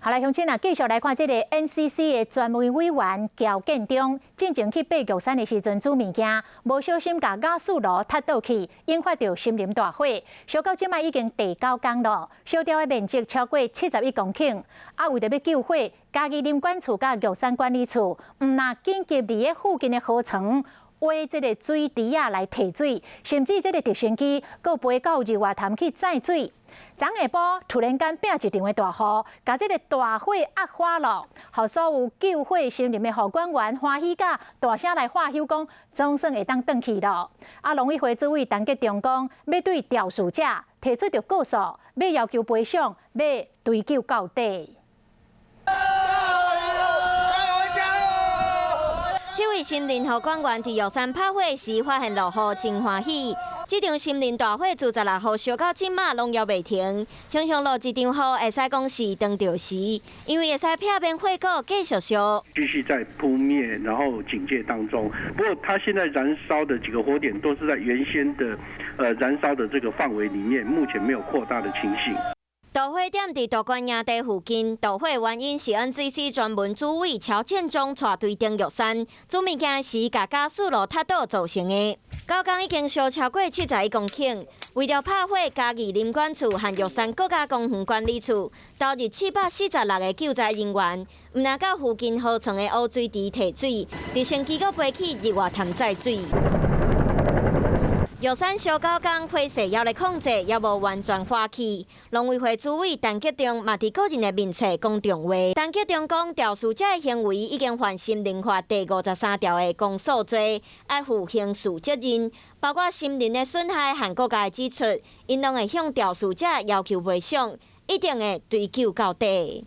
好来，乡亲啊，继续来看这个 NCC 的专门委员乔建中，进前去爬玉山的时阵煮物件，无小心把雅士炉塌倒去，引发着森林大火。烧到即卖已经第9天了，烧掉的面积超过71公顷。啊，为着要救火，嘉义林管处甲玉山管理处，那紧急伫咧附近的河床挖这个水池啊来提水，甚至这个直升机搁飞到日月潭去载水。 昨下晡突然间变一场的大雨，把这个大火压花了，让所有救火森林的护管员欢喜甲大声来喊休讲，总算会当转去了。啊，农委会主委陈吉仲讲，要对肇事者提出着告诉，要要求赔偿，要追究到底。 这位森林护管员伫玉山拍火时发现落雨，真欢喜。这场森林大火自16号烧到今嘛，拢也未停。乡乡落一场雨，会使讲是当着时，因为会使避免火果继续烧。继续在扑灭，然后警戒当中。不过，它现在燃烧的几个火点都是在原先的燃烧的这个范围里面，目前没有扩大的情形。 大火点伫大关营地附近，大火原因是 NCC 专门主委乔建中带队登玉山，煮物件时甲雅士炉塌倒造成的。9天已经烧超过71公顷，为了拍火，嘉义林管处和玉山国家公园管理处投入746个救灾人员，毋但到附近河床的污水池提水，直升机阁飞去日月潭载水。 玉山烧9天，火势还咧控制，也无完全化去。农委会主委陈吉仲嘛伫个人的面册讲重话。陈吉仲讲，肇事者的行为已经犯森林法第53条的公诉罪，要负刑事责任，包括森林的损害和国家指出，因拢会向肇事者要求赔偿，一定会追究到底。